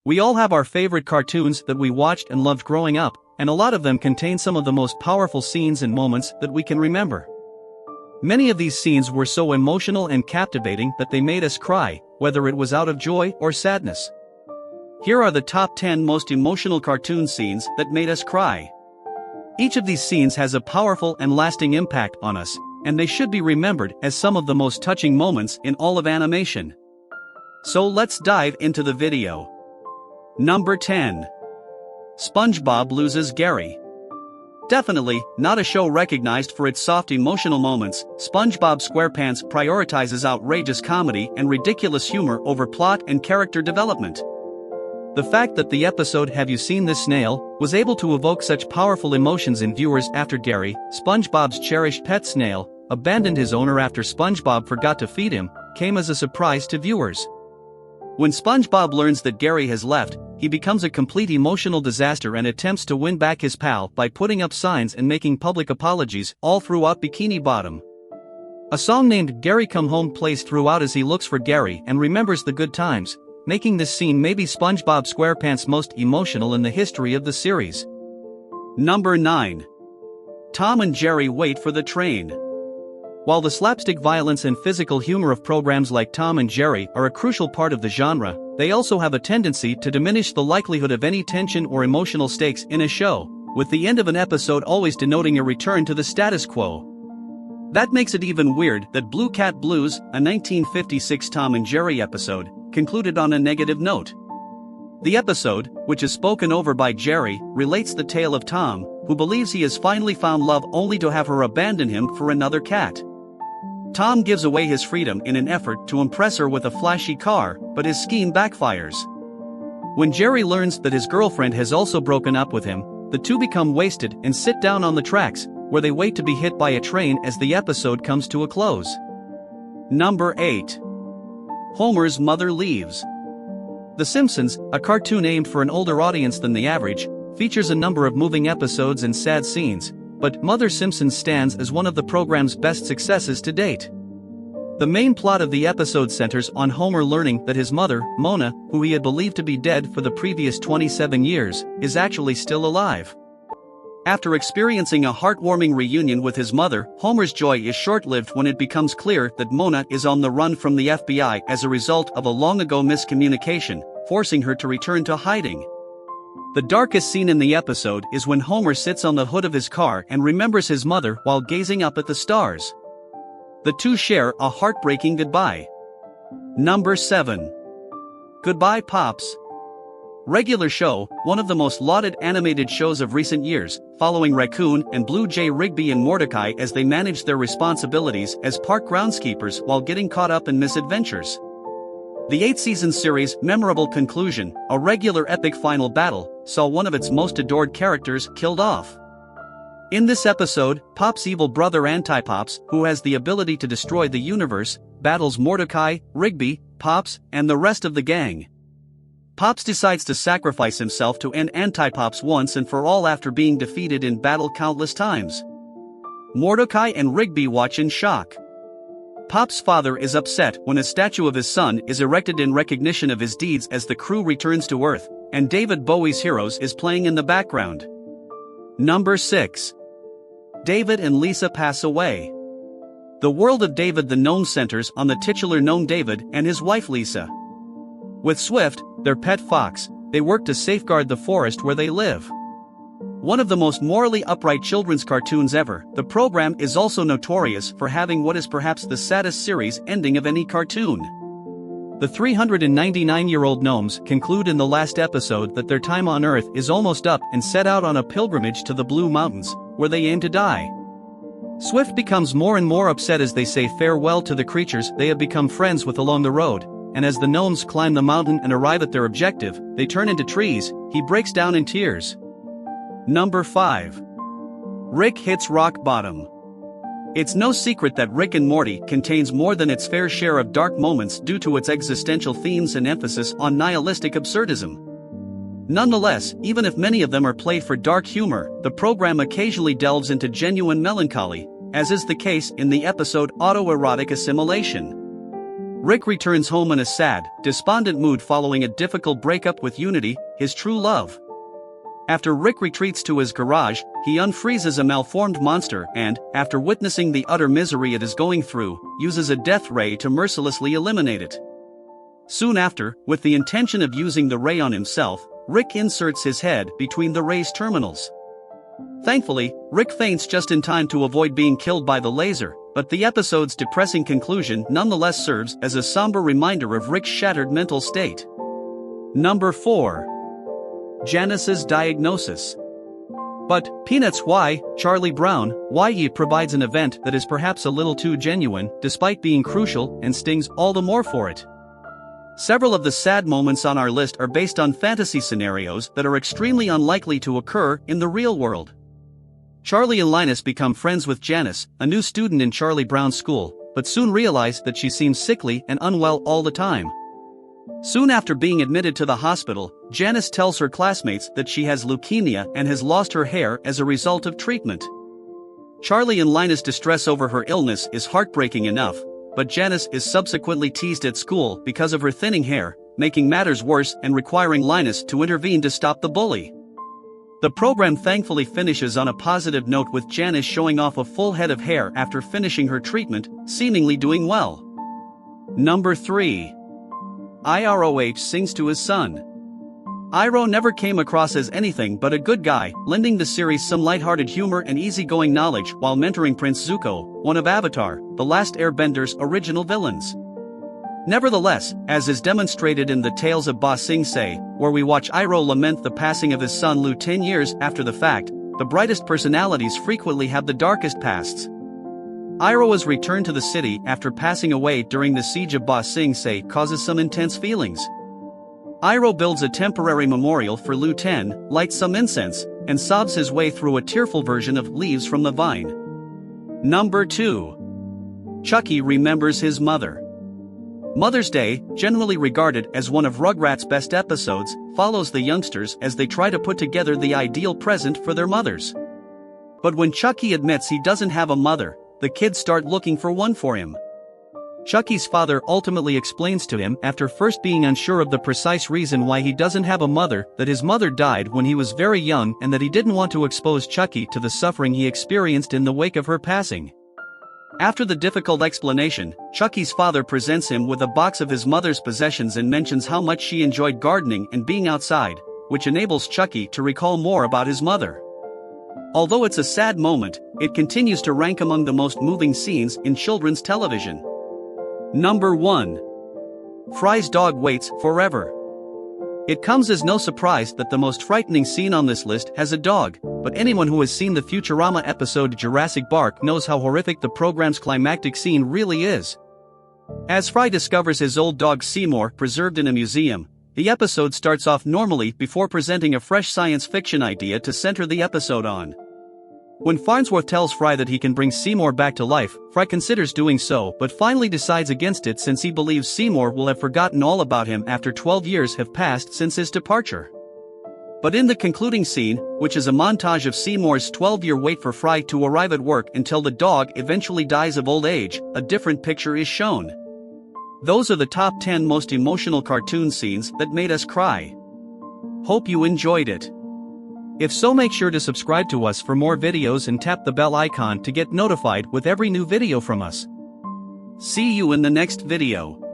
We all have our favorite cartoons that we watched and loved growing up, and a lot of them contain some of the most powerful scenes and moments that we can remember. Many of these scenes were so emotional and captivating that they made us cry, whether it was out of joy or sadness. Here are the top 10 most emotional cartoon scenes that made us cry. Each of these scenes has a powerful and lasting impact on us, and they should be remembered as some of the most touching moments in all of animation. So let's dive into the video. Number 10. SpongeBob loses Gary. Definitely not a show recognized for its soft emotional moments, SpongeBob SquarePants prioritizes outrageous comedy and ridiculous humor over plot and character development. The fact that the episode Have You Seen This Snail was able to evoke such powerful emotions in viewers after Gary, SpongeBob's cherished pet snail, abandoned his owner after SpongeBob forgot to feed him, came as a surprise to viewers. When SpongeBob learns that Gary has left, he becomes a complete emotional disaster and attempts to win back his pal by putting up signs and making public apologies all throughout Bikini Bottom. A song named Gary Come Home plays throughout as he looks for Gary and remembers the good times, making this scene maybe SpongeBob SquarePants' most emotional in the history of the series. Number 9. Tom and Jerry Wait for the Train. While the slapstick violence and physical humor of programs like Tom and Jerry are a crucial part of the genre, they also have a tendency to diminish the likelihood of any tension or emotional stakes in a show, with the end of an episode always denoting a return to the status quo. That makes it even weird that Blue Cat Blues, a 1956 Tom and Jerry episode, concluded on a negative note. The episode, which is spoken over by Jerry, relates the tale of Tom, who believes he has finally found love only to have her abandon him for another cat. Tom gives away his freedom in an effort to impress her with a flashy car, but his scheme backfires. When Jerry learns that his girlfriend has also broken up with him, the two become wasted and sit down on the tracks, where they wait to be hit by a train as the episode comes to a close. Number 8. Homer's mother leaves. The Simpsons, a cartoon aimed for an older audience than the average, features a number of moving episodes and sad scenes, but Mother Simpson stands as one of the program's best successes to date. The main plot of the episode centers on Homer learning that his mother, Mona, who he had believed to be dead for the previous 27 years, is actually still alive. After experiencing a heartwarming reunion with his mother, Homer's joy is short-lived when it becomes clear that Mona is on the run from the FBI as a result of a long-ago miscommunication, forcing her to return to hiding. The darkest scene in the episode is when Homer sits on the hood of his car and remembers his mother while gazing up at the stars. The two share a heartbreaking goodbye. Number 7. Goodbye Pops. Regular Show, one of the most lauded animated shows of recent years, following Raccoon and Blue Jay Rigby and Mordecai as they managed their responsibilities as park groundskeepers while getting caught up in misadventures. The 8-season series' memorable conclusion, a regular epic final battle, saw one of its most adored characters killed off. In this episode, Pop's evil brother Antipops, who has the ability to destroy the universe, battles Mordecai, Rigby, Pops, and the rest of the gang. Pops decides to sacrifice himself to end Antipops once and for all after being defeated in battle countless times. Mordecai and Rigby watch in shock. Pop's father is upset when a statue of his son is erected in recognition of his deeds as the crew returns to Earth, and David Bowie's Heroes is playing in the background. Number 6. David and Lisa pass away. The world of David the Gnome centers on the titular gnome David and his wife Lisa. With Swift, their pet fox, they work to safeguard the forest where they live. One of the most morally upright children's cartoons ever, the program is also notorious for having what is perhaps the saddest series ending of any cartoon. The 399-year-old gnomes conclude in the last episode that their time on Earth is almost up and set out on a pilgrimage to the Blue Mountains, where they aim to die. Swift becomes more and more upset as they say farewell to the creatures they have become friends with along the road, and as the gnomes climb the mountain and arrive at their objective, they turn into trees. He breaks down in tears. Number 5. Rick hits rock bottom. It's no secret that Rick and Morty contains more than its fair share of dark moments due to its existential themes and emphasis on nihilistic absurdism. Nonetheless, even if many of them are played for dark humor, the program occasionally delves into genuine melancholy, as is the case in the episode Autoerotic Assimilation. Rick returns home in a sad, despondent mood following a difficult breakup with Unity, his true love. After Rick retreats to his garage, he unfreezes a malformed monster and, after witnessing the utter misery it is going through, uses a death ray to mercilessly eliminate it. Soon after, with the intention of using the ray on himself, Rick inserts his head between the ray's terminals. Thankfully, Rick faints just in time to avoid being killed by the laser, but the episode's depressing conclusion nonetheless serves as a somber reminder of Rick's shattered mental state. Number 4. Janice's diagnosis. But, Peanuts, why, Charlie Brown, why he provides an event that is perhaps a little too genuine, despite being crucial, and stings all the more for it. Several of the sad moments on our list are based on fantasy scenarios that are extremely unlikely to occur in the real world. Charlie and Linus become friends with Janice, a new student in Charlie Brown's school, but soon realize that she seems sickly and unwell all the time. Soon after being admitted to the hospital, Janice tells her classmates that she has leukemia and has lost her hair as a result of treatment. Charlie and Linus' distress over her illness is heartbreaking enough, but Janice is subsequently teased at school because of her thinning hair, making matters worse and requiring Linus to intervene to stop the bully. The program thankfully finishes on a positive note with Janice showing off a full head of hair after finishing her treatment, seemingly doing well. Number 3. Iroh sings to his son. Iroh never came across as anything but a good guy, lending the series some lighthearted humor and easygoing knowledge while mentoring Prince Zuko, one of Avatar, The Last Airbender's original villains. Nevertheless, as is demonstrated in the Tales of Ba Sing Se, where we watch Iroh lament the passing of his son Lu 10 years after the fact, the brightest personalities frequently have the darkest pasts. Iroh's return to the city after passing away during the siege of Ba Sing Se causes some intense feelings. Iroh builds a temporary memorial for Lu 10, lights some incense, and sobs his way through a tearful version of Leaves from the Vine. Number 2. Chucky remembers his mother. Mother's Day, generally regarded as one of Rugrats' best episodes, follows the youngsters as they try to put together the ideal present for their mothers. But when Chucky admits he doesn't have a mother, the kids start looking for one for him. Chucky's father ultimately explains to him, after first being unsure of the precise reason why he doesn't have a mother, that his mother died when he was very young and that he didn't want to expose Chucky to the suffering he experienced in the wake of her passing. After the difficult explanation, Chucky's father presents him with a box of his mother's possessions and mentions how much she enjoyed gardening and being outside, which enables Chucky to recall more about his mother. Although it's a sad moment, it continues to rank among the most moving scenes in children's television. Number 1. Fry's dog waits forever. It comes as no surprise that the most frightening scene on this list has a dog, but anyone who has seen the Futurama episode Jurassic Park knows how horrific the program's climactic scene really is. As Fry discovers his old dog Seymour preserved in a museum, the episode starts off normally before presenting a fresh science fiction idea to center the episode on. When Farnsworth tells Fry that he can bring Seymour back to life, Fry considers doing so but finally decides against it since he believes Seymour will have forgotten all about him after 12 years have passed since his departure. But in the concluding scene, which is a montage of Seymour's 12-year wait for Fry to arrive at work until the dog eventually dies of old age, a different picture is shown. Those are the top 10 most emotional cartoon scenes that made us cry. Hope you enjoyed it. If so, make sure to subscribe to us for more videos and tap the bell icon to get notified with every new video from us. See you in the next video.